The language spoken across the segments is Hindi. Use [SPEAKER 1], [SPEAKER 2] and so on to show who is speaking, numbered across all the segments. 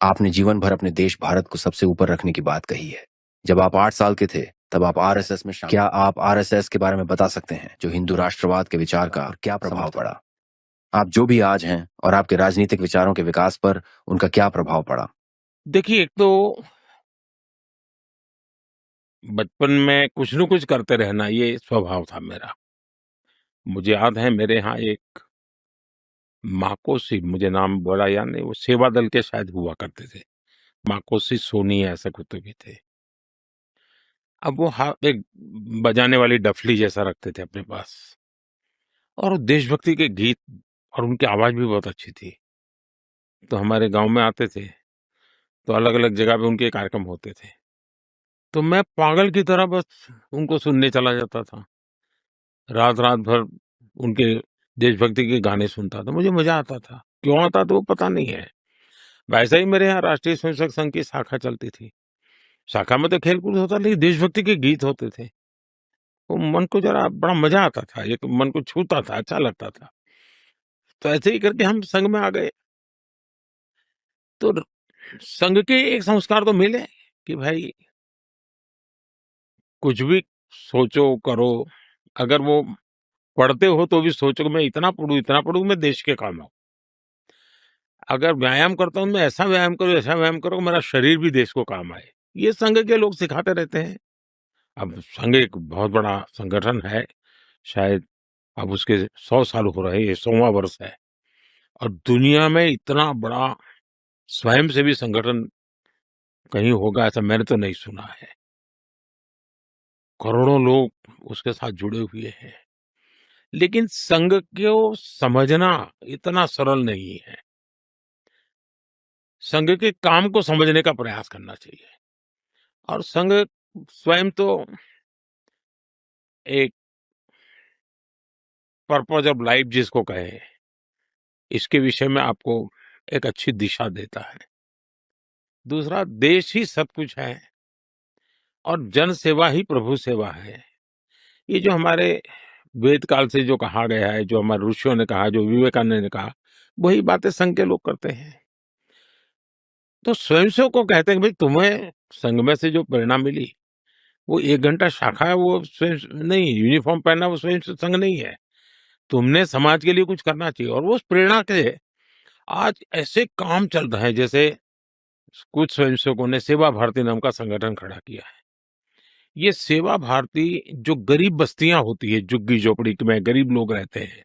[SPEAKER 1] आपने जीवन भर अपने देश भारत को सबसे ऊपर रखने की बात कही है। जब आप 8 साल के थे तब आप आरएसएस में शामिल। क्या आप आरएसएस के बारे में बता सकते हैं, जो हिंदू राष्ट्रवाद के विचार का और क्या प्रभाव पड़ा? आप जो भी आज हैं और आपके राजनीतिक विचारों के विकास पर उनका क्या प्रभाव पड़ा?
[SPEAKER 2] देखिए, एक तो बचपन में कुछ न कुछ करते रहना ये स्वभाव था मेरा। मुझे याद है मेरे यहाँ एक माकोसी, मुझे नाम बड़ा याद नहीं, वो सेवा दल के शायद हुआ करते थे। माकोसी सोनी ऐसे कुछ तो भी थे। अब वो एक बजाने वाली डफली जैसा रखते थे अपने पास, और वो देशभक्ति के गीत, और उनकी आवाज भी बहुत अच्छी थी। तो हमारे गांव में आते थे, तो अलग-अलग जगह पे उनके कार्यक्रम होते थे। तो मैं पागल की तरह बस उनको सुनने चला जाता था। रात-रात भर उनके देशभक्ति के गाने सुनता था, मुझे मज़ा आता था। क्यों आता था वो पता नहीं है। वैसे ही मेरे यहाँ राष्ट्रीय स्वयंसेवक संघ की शाखा चलती थी। शाखा में तो खेल-कूद होता, लेकिन देशभक्ति के गीत होते थे। तो मन को ज़रा बड़ा मज़ा आता था, एक मन को छूता था, अच्छा लगता था। तो ऐसे ही करके हम संघ में आ गए। तो र संघ के एक संस्कार तो मिले कि भाई कुछ भी सोचो, करो, अगर वो पढ़ते हो तो भी सोचो कि मैं इतना पढ़ूँ मैं देश के काम आऊँ। अगर व्यायाम करता हूँ, मैं ऐसा व्यायाम करो मेरा शरीर भी देश को काम आए। ये संघ के लोग सिखाते रहते हैं। अब संघ एक बहुत बड़ा संगठन है, शायद अब उसके 100 साल हो रहे हैं, ये 100वाँ वर्ष है। और दुनिया में इतना बड़ा स्वयंसेवी संगठन कहीं होगा ऐसा मैंने तो नहीं सुना है। करोड़ों लोग उसके साथ जुड़े हुए हैं। लेकिन संघ को समझना इतना सरल नहीं है। संघ के काम को समझने का प्रयास करना चाहिए। और संघ स्वयं तो एक पर्पज ऑफ लाइफ जिसको कहे, इसके विषय में आपको एक अच्छी दिशा देता है। दूसरा, देश ही सब कुछ है और जन सेवा ही प्रभु सेवा है। ये जो हमारे वेद काल से जो कहा गया है, जो हमारे ऋषियों ने कहा, जो विवेकानंद ने कहा, वही बातें संघ के लोग करते हैं। तो स्वयंसेवक को कहते हैं कि भाई तुम्हें संघ में से जो प्रेरणा मिली, वो 1 घंटा शाखा है, वो स्वयं नहीं, यूनिफॉर्म पहनना वो स्वयं संघ नहीं है। तुमने समाज के लिए कुछ करना चाहिए, और वो उस प्रेरणा के आज ऐसे काम चल रहे हैं, जैसे कुछ स्वयंसेवकों ने सेवा भारती नाम का संगठन खड़ा किया है। ये सेवा भारती जो गरीब बस्तियां होती है, झुग्गी झोपड़ी में गरीब लोग रहते हैं,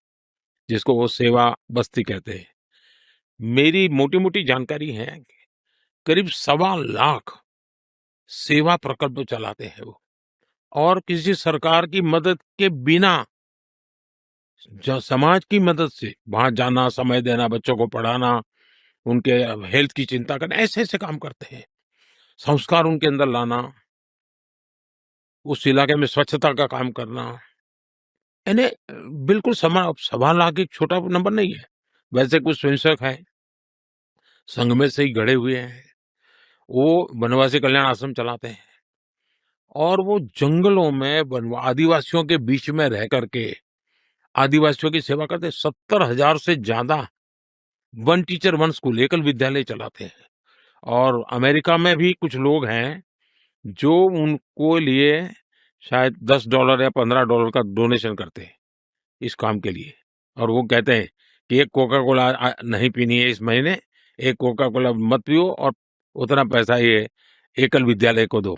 [SPEAKER 2] जिसको वो सेवा बस्ती कहते हैं। मेरी मोटी-मोटी जानकारी है कि करीब 1.25 लाख सेवा प्रकल्प चलाते हैं वो, और किसी सरकार की मदद के बिना समाज की मदद से वहां जाना, समय देना, बच्चों को पढ़ाना, उनके हेल्थ की चिंता करना, ऐसे ऐसे काम करते हैं। संस्कार उनके अंदर लाना, उस इलाके में स्वच्छता का काम करना, यानी बिल्कुल 1.25 लाख एक छोटा नंबर नहीं है। वैसे कुछ स्वयंसेवक हैं, संघ में से ही गढ़े हुए हैं, वो वनवासी कल्याण आश्रम चलाते हैं, और वो जंगलों में आदिवासियों के बीच में रह करके आदिवासियों की सेवा करते हैं। 70,000 से ज्यादा वन टीचर वन स्कूल, एकल विद्यालय चलाते हैं। और अमेरिका में भी कुछ लोग हैं जो उनको लिए शायद $10 या $15 का डोनेशन करते हैं इस काम के लिए। और वो कहते हैं कि एक कोका कोला नहीं पीनी है इस महीने, एक कोका कोला मत पियो, और उतना पैसा ये एकल विद्यालय को दो।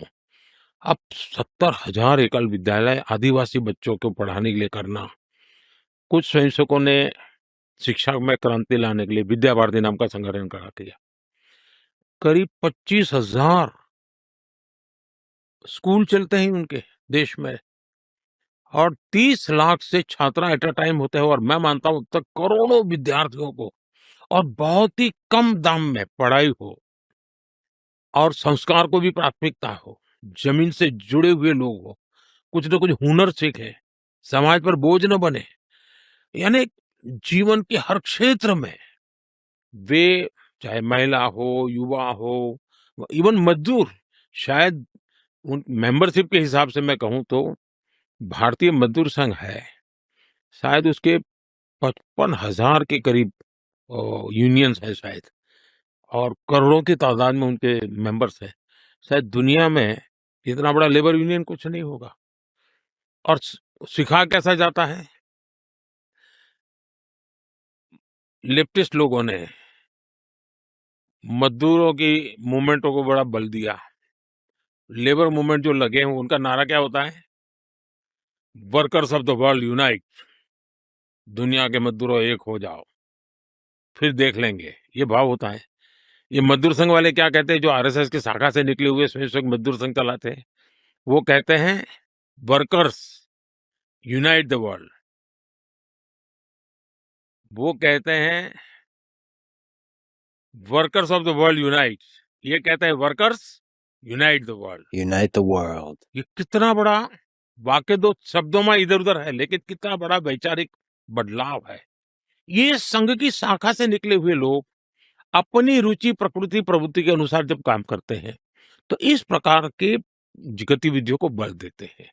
[SPEAKER 2] अब 70,000 एकल विद्यालय आदिवासी बच्चों को पढ़ाने के लिए करना। कुछ स्वयंसेवकों ने शिक्षा में क्रांति लाने के लिए विद्या भारती नाम का संगठन खड़ा किया। करीब 25,000 स्कूल चलते हैं उनके देश में, और 30 लाख से छात्रा एट अ टाइम होते हैं। और मैं मानता हूं तक करोड़ों विद्यार्थियों को, और बहुत ही कम दाम में पढ़ाई हो, और संस्कार को भी प्राथमिकता हो, जमीन से जुड़े हुए लोग हो, कुछ न कुछ हुनर सीखे, समाज पर बोझ न बने। यानी जीवन के हर क्षेत्र में वे, चाहे महिला हो, युवा हो, इवन मजदूर, शायद उन मेंबरशिप के हिसाब से मैं कहूं तो भारतीय मजदूर संघ है, शायद उसके 55,000 के करीब यूनियंस है शायद। और करोड़ों की तादाद में उनके मेंबर्स हैं। शायद दुनिया में इतना बड़ा लेबर यूनियन कुछ नहीं होगा। और सिखा कैसा जाता है? लेफ्टिस्ट लोगों ने मजदूरों की मूवमेंटों को बड़ा बल दिया। लेबर मूवमेंट जो लगे हैं उनका नारा क्या होता है? Workers of the world unite. दुनिया के मजदूरों एक हो जाओ, फिर देख लेंगे, ये भाव होता है। ये मजदूर संघ वाले क्या कहते हैं, जो आरएसएस की शाखा से निकले हुए स्वयं मजदूर संघ चलाते हैं, वो कहते हैं वर्कर्स यूनाइट द वर्ल्ड। वो कहते हैं workers of the world unite, ये कहते हैं workers unite the world.
[SPEAKER 1] Unite the world.
[SPEAKER 2] ये कितना बड़ा वाक्य, दो शब्दों में इधर उधर है, लेकिन कितना बड़ा वैचारिक बदलाव है। ये संघ की शाखा से निकले हुए लोग अपनी रुचि प्रकृति प्रवृत्ति के अनुसार जब काम करते हैं, तो इस प्रकार के गतिविधियों को बल देते हैं।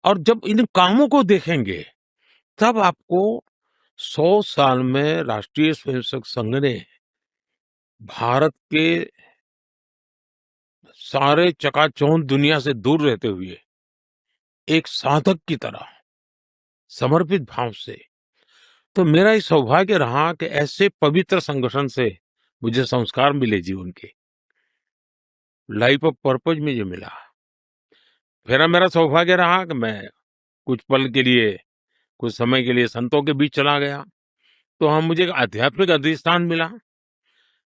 [SPEAKER 2] और जब इन कामों को देखेंगे, तब आपको 100 साल में राष्ट्रीय स्वयंसेवक संघ ने भारत के सारे चकाचौंध दुनिया से दूर रहते हुए एक साधक की तरह समर्पित भाव से, तो मेरा ये सौभाग्य रहा कि ऐसे पवित्र संगठन से मुझे संस्कार मिले जीवन के, लाइफ ऑफ पर्पज में जो मिला। फिर मेरा सौभाग्य रहा कि मैं कुछ पल के लिए, कुछ समय के लिए संतों के बीच चला गया, तो हम मुझे एक आध्यात्मिक अधिष्ठान मिला,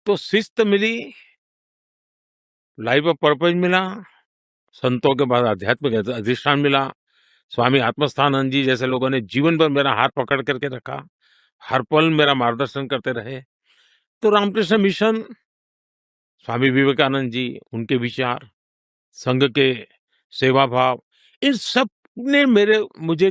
[SPEAKER 2] तो शिस्त मिली, लाइफ ऑफ पर्पज मिला, संतों के बाद आध्यात्मिक अधिष्ठान मिला। स्वामी आत्मस्थानंद जी जैसे लोगों ने जीवन भर मेरा हाथ पकड़ करके रखा, हर पल मेरा मार्गदर्शन करते रहे। तो रामकृष्ण मिशन, स्वामी विवेकानंद जी, उनके विचार, संघ के सेवा भाव, इन सब ने मुझे